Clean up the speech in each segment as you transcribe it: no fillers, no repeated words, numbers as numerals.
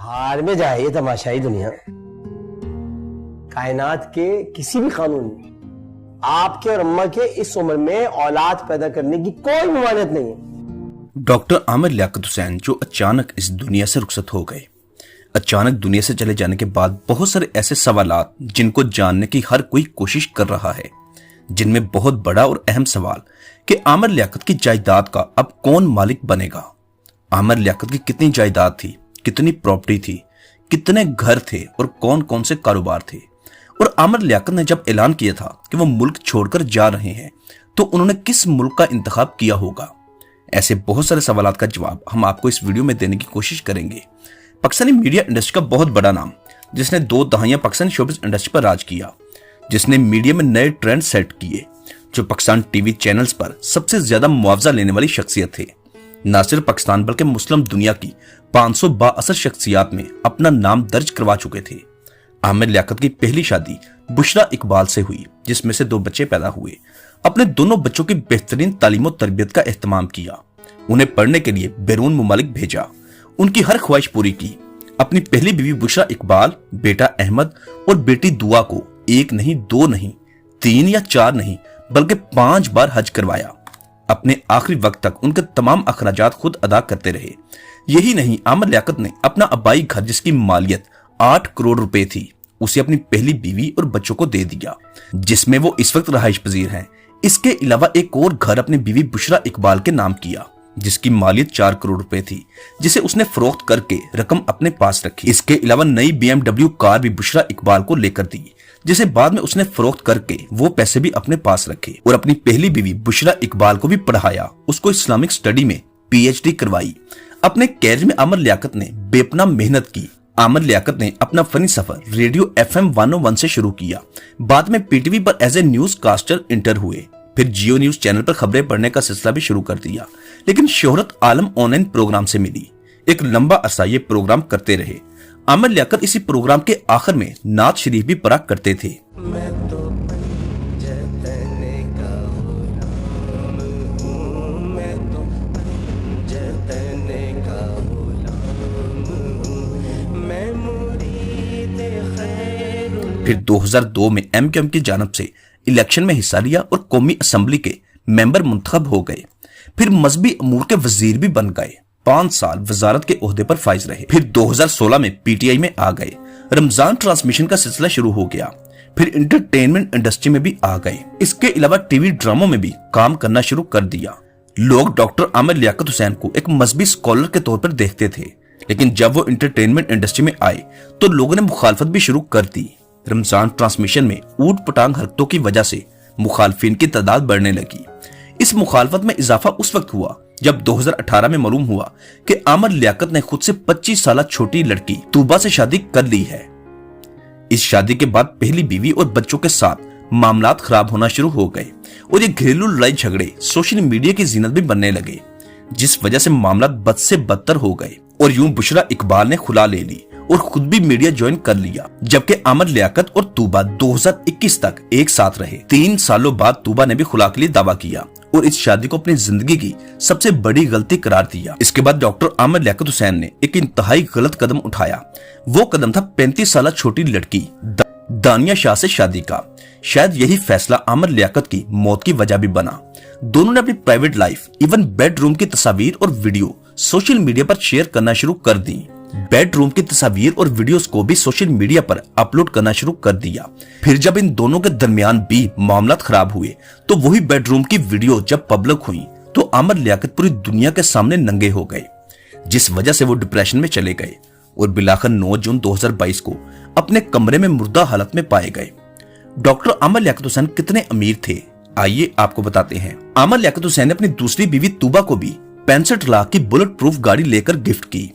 हार में जाए ये तमाशाई दुनिया। कायनात के किसी भी कानून में आपके और अम्मा के इस उम्र में औलाद पैदा करने की कोई ममानियत नहीं है। डॉक्टर आमिर लियाकत हुसैन जो अचानक इस दुनिया से रुखसत हो गए। अचानक दुनिया से चले जाने के बाद बहुत सारे ऐसे सवालात जिनको जानने की हर कोई कोशिश कर रहा है, जिनमें बहुत बड़ा और अहम सवाल कि आमिर लियाकत की जायदाद का अब कौन मालिक बनेगा। आमिर लियाकत की कितनी जायदाद थी, कितनी प्रॉपर्टी थी, कितने घर थे और कौन कौन से कारोबार थे। और आमिर लियाकत ने जब ऐलान किया था कि वो मुल्क छोड़कर जा रहे हैं तो उन्होंने किस मुल्क का इंतखाब किया होगा। ऐसे बहुत सारे सवालों का जवाब हम आपको इस वीडियो में देने की कोशिश करेंगे। पाकिस्तानी मीडिया इंडस्ट्री का बहुत बड़ा नाम, जिसने 2 दहाइयां पाकिस्तानी शोबिज़ इंडस्ट्री पर राज किया, जिसने मीडिया में नए ट्रेंड सेट किए, जो पाकिस्तान टीवी चैनल्स पर सबसे ज्यादा मुआवजा लेने वाली शख्सियत थे। न सिर्फ पाकिस्तान बल्कि मुस्लिम दुनिया की 500 बाअसर शख्सियात में अपना नाम दर्ज करवा चुके थे। आमिर लियाकत की पहली शादी बुशरा इकबाल से हुई, जिसमें से 2 बच्चे पैदा हुए। अपने दोनों बच्चों की बेहतरीन तालीम और तरबियत का एहतमाम किया, उन्हें पढ़ने के लिए बैरून मुमालिक भेजा, उनकी हर ख्वाहिश पूरी की। अपनी पहली बीवी बुशरा इकबाल, बेटा अहमद और बेटी दुआ को 1 नहीं, 2 नहीं, 3 या 4 नहीं बल्कि 5 बार हज करवाया। अपने आखिरी वक्त तक उनके तमाम अखराजात खुद अदा करते रहे। यही नहीं, आमिर लियाकत ने अपना आबाई घर, जिसकी मालियत 8 करोड़ रुपए थी, उसे अपनी पहली बीवी और बच्चों को दे दिया, जिसमें वो इस वक्त रहाइश पजीर हैं। इसके अलावा एक और घर अपनी बीवी बुशरा इकबाल के नाम किया, जिसकी मालियत 4 करोड़ रुपए थी, जिसे उसने फरोख्त करके रकम अपने पास रखी। इसके अलावा नई BMW कार भी बुशरा इकबाल को लेकर दी, जिसे बाद में उसने फरोख्त करके वो पैसे भी अपने पास रखे। और अपनी पहली बीवी बुशरा इकबाल को भी पढ़ाया, उसको इस्लामिक स्टडी में PhD करवाई। अपने कैरियर में आमिर लियाकत ने बेपनाह मेहनत की। आमिर लियाकत ने अपना फनी सफर रेडियो FM 101 से शुरू किया, बाद में PTV पर as a newscaster enter हुए, फिर जियो न्यूज चैनल पर खबरें पढ़ने का सिलसिला भी शुरू कर दिया। लेकिन शोहरत आलम ऑनलाइन प्रोग्राम से मिली। एक लंबा अरसा ये प्रोग्राम करते रहे। आमिर लियाकत इसी प्रोग्राम के आखिर में नात शरीफ भी पढ़ा करते थे। फिर 2002 में MQM की जानिब से इलेक्शन में हिस्सा लिया और कौमी असम्बली के मेंबर मुंतखब हो गए। फिर मजहबी अमूर के वजीर भी बन गए। 5 साल वजारत के ओहदे पर फाइज रहे। फिर 2016 में PTI में आ गए। रमजान ट्रांसमिशन का सिलसिला शुरू हो गया। फिर इंटरटेनमेंट इंडस्ट्री में भी आ गए। इसके अलावा टीवी ड्रामों में भी काम करना शुरू कर दिया। लोग डॉक्टर आमिर लियाकत हुसैन को एक मजहबी स्कॉलर के तौर पर देखते थे, लेकिन जब वो इंटरटेनमेंट इंडस्ट्री में आए तो लोगों ने मुखालफत भी शुरू कर दी। रमजान ट्रांसमिशन में ऊट पटांग हरकतों की वजह से मुखालफिन की तादाद बढ़ने लगी। इस मुखालफत में इजाफा उस वक्त हुआ जब 2018 में मालूम हुआ कि आमिर लियाकत ने खुद से 25 साल छोटी लड़की तूबा से शादी कर ली है। इस शादी के बाद पहली बीवी और बच्चों के साथ मामलात खराब होना शुरू हो गए और ये घरेलू लड़ाई झगड़े सोशल मीडिया की जीनत भी बनने लगे, जिस वजह से मामलात बद से बदतर हो गए। और यूं बुशरा इकबाल ने खुला ले ली और खुद भी मीडिया ज्वाइन कर लिया। जबकि आमिर लियाकत और तूबा 2021 तक एक साथ रहे। 3 सालों बाद तूबा ने भी खुला के लिए दावा किया और इस शादी को अपनी जिंदगी की सबसे बड़ी गलती करार दिया। इसके बाद डॉक्टर आमिर लियाकत हुसैन ने एक इंतहाई गलत कदम उठाया। वो कदम था 35 साल छोटी लड़की दानिया शाह से शादी का। शायद यही फैसला आमिर लियाकत की मौत की वजह भी बना। दोनों ने अपनी प्राइवेट लाइफ, इवन बेडरूम की तस्वीर और वीडियो सोशल मीडिया पर शेयर करना शुरू कर दी। बेडरूम की तस्वीर और वीडियोस को भी सोशल मीडिया पर अपलोड करना शुरू कर दिया। फिर जब इन दोनों के दरमियान भी मामलात खराब हुए तो वही बेडरूम की वीडियो जब पब्लिक हुई तो आमिर लियाकत पूरी दुनिया के सामने नंगे हो गए, जिस वजह से वो डिप्रेशन में चले गए और बिलाखिर 9 जून 2022 को अपने कमरे में मुर्दा हालत में पाए गए। डॉक्टर आमिर लियाकत हुसैन कितने अमीर थे, आइए आपको बताते हैं। आमिर लियाकत हुसैन ने अपनी दूसरी बीवी तूबा को भी 65 लाख की बुलेट प्रूफ गाड़ी लेकर गिफ्ट की।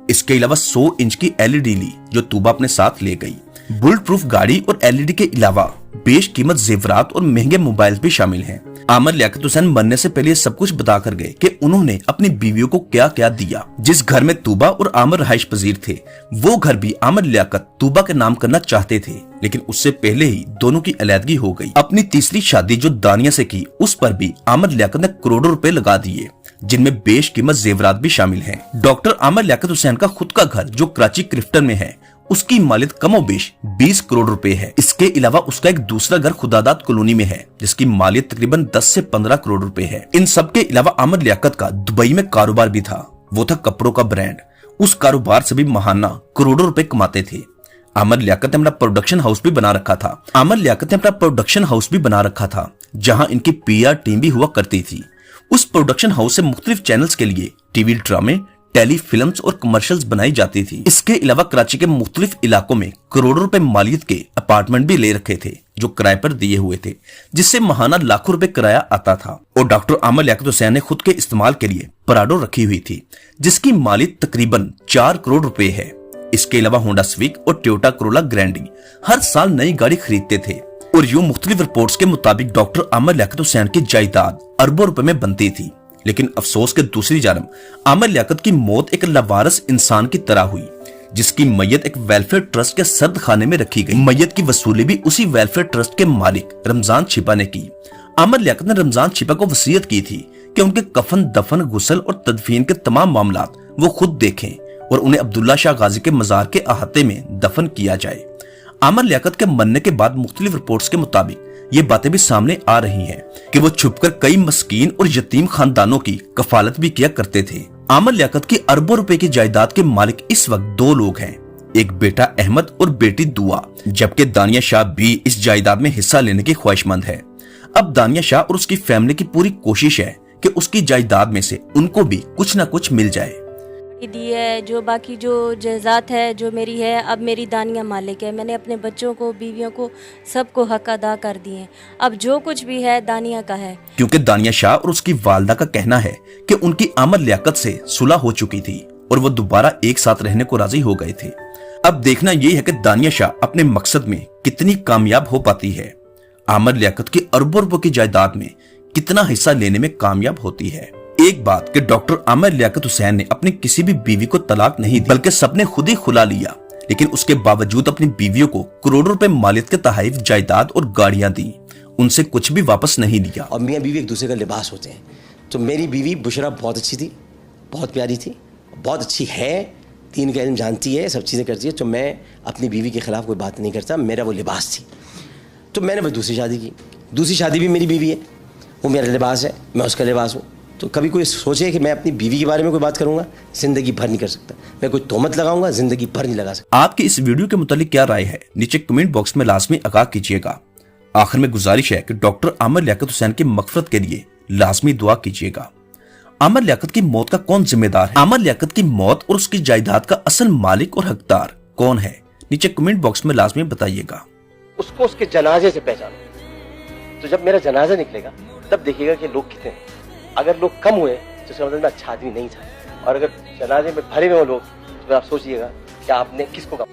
इसके अलावा 100 इंच की LED ली, जो तूबा अपने साथ ले गई। बुलेट प्रूफ गाड़ी और LED के अलावा बेशकीमत जेवरात और महंगे मोबाइल भी शामिल हैं। आमिर लियाकत हुसैन मरने से पहले सब कुछ बता कर गए कि उन्होंने अपनी बीवियों को क्या क्या दिया। जिस घर में तूबा और आमिर रहाइश पजीर थे, वो घर भी आमिर लियाकत तूबा के नाम करना चाहते थे, लेकिन उससे पहले ही दोनों की अलैदगी हो गई। अपनी तीसरी शादी जो दानिया से की, उस पर भी आमिर लियाकत ने करोड़ों रुपए लगा दिए। जिनमें बेशकीमत जेवरात भी शामिल हैं। डॉक्टर आमिर लियाकत हुसैन का खुद का घर जो कराची क्लिफ्टन में है, उसकी मालियत कमोबेश 20 करोड़ रुपए है। इसके अलावा उसका एक दूसरा घर खुदादात कॉलोनी में है, जिसकी मालियत तकरीबन 10 से 15 करोड़ रुपए है। इन सब के अलावा आमिर लियाकत का दुबई में कारोबार भी था, वो था कपड़ों का ब्रांड। उस कारोबार से भी महाना करोड़ों रुपए कमाते थे। आमिर लियाकत ने अपना प्रोडक्शन हाउस भी बना रखा था, जहां इनकी PR टीम भी हुआ करती थी। उस प्रोडक्शन हाउस से मुख्तलिफ चैनल्स के लिए टीवी ड्रामे, टेली फिल्म्स और कमर्शियल्स बनाई जाती थी। इसके अलावा कराची के मुख्तलिफ इलाकों में करोड़ों रुपए मालियत के अपार्टमेंट भी ले रखे थे, जो किराए पर दिए हुए थे, जिससे महाना लाखों रुपए किराया आता था। और डॉक्टर आमिर लियाकत हुसैन ने खुद के इस्तेमाल के लिए पराडो रखी हुई थी, जिसकी मालियत तकरीबन 4 करोड़ रुपए है। इसके अलावा होंडा सिविक और टोयोटा कोरोला ग्रैंडी हर साल नई गाड़ी खरीदते थे। और यूं मुख्तलिफ रिपोर्ट्स के मुताबिक डॉक्टर आमिर लियाकत हुसैन की जायदाद अरबों रुपए में बनती थी। लेकिन अफसोस के दूसरी जानब आमिर लियाकत की मौत एक लावारिस इंसान की तरह हुई, जिसकी मैयत एक वेलफेयर ट्रस्ट के सर्द खाने में रखी गई। मैयत की वसूली भी उसी वेलफेयर ट्रस्ट के मालिक रमजान छिपा ने की। आमिर लियाकत ने रमजान छिपा को वसीयत की थी कि उनके कफन, दफन, गुस्ल और तदफीन के तमाम मामलात वो खुद देखें और उन्हें अब्दुल्ला शाह गाजी के मजार के अहाते में दफन किया जाए। आमिर लियाकत के मरने के बाद मुख्तलिफ रिपोर्ट्स के मुताबिक ये बातें भी सामने आ रही हैं कि वो छुपकर कई मस्कीन और यतीम खानदानों की कफालत भी किया करते थे। आमिर लियाकत की अरबों रुपए की जायदाद के मालिक इस वक्त 2 लोग हैं, एक बेटा अहमद और बेटी दुआ, जबकि दानिया शाह भी इस जायदाद में हिस्सा लेने की ख्वाहिशमंद है। अब दानिया शाह और उसकी फैमिली की पूरी कोशिश है कि उसकी जायदाद में से उनको भी कुछ न कुछ मिल जाए। दी है जो बाकी जो जायदाद है जो मेरी है, अब मेरी दानिया मालिक है। मैंने अपने बच्चों को, बीवियों को, सबको हक अदा कर दिए। अब जो कुछ भी है दानिया का है। क्योंकि दानिया शाह और उसकी वालदा का कहना है कि उनकी आमिर लियाकत से सुलह हो चुकी थी और वो दोबारा एक साथ रहने को राजी हो गए थे। अब देखना ये है कि दानिया शाह अपने मकसद में कितनी कामयाब हो पाती है, आमिर लियाकत की अरबों रुपयों की जायदाद में कितना हिस्सा लेने में कामयाब होती है। एक बात कि डॉक्टर आमिर लियाकत हुसैन ने अपनी किसी भी बीवी को तलाक नहीं दी, बल्कि सबने खुद ही खुला लिया, लेकिन उसके बावजूद अपनी बीवियों को करोड़ों रुपए मालियत के तहफ़ जायदाद और गाड़ियां दी, उनसे कुछ भी वापस नहीं लिया। और मियां बीवी एक दूसरे का लिबास होते हैं। तो मेरी बीवी बुशरा बहुत अच्छी थी, बहुत प्यारी थी, बहुत अच्छी है, 3 का इल्म जानती है, सब चीज़ें करती है। तो मैं अपनी बीवी के खिलाफ कोई बात नहीं करता, मेरा वो लिबास थी। तो मैंने बस दूसरी शादी की। दूसरी शादी भी मेरी बीवी है, वो मेरा लिबास है, मैं उसका लिबास हूँ। तो कभी कोई सोचे कि मैं अपनी बीवी के बारे में कोई बात करूंगा, जिंदगी भर नहीं कर सकता। मैं कोई तोहमत लगाऊंगा, जिंदगी भर नहीं लगा सकता। आपकी इस वीडियो के मुतालिक क्या राय है, नीचे कमेंट बॉक्स में लाजमी आगाह कीजिएगा। आखिर में गुजारिश है कि डॉक्टर आमिर लियाकत हुसैन की मगफरत के लिए लाजमी दुआ कीजिएगा। आमिर लियाकत की मौत का कौन जिम्मेदार है? आमिर लियाकत की मौत और उसकी जायदाद का असल मालिक और हकदार कौन है? नीचे कमेंट बॉक्स में लाजमी बताइएगा। उसको उसके जनाजे से पहचानो। तो जब मेरा जनाजा निकलेगा तब देखिएगा कि लोग कितने हैं। अगर लोग कम हुए तो समझ में अच्छा आदमी नहीं था, और अगर जनाजे में भरे हुए लोग तो आप सोचिएगा कि आपने किसको कम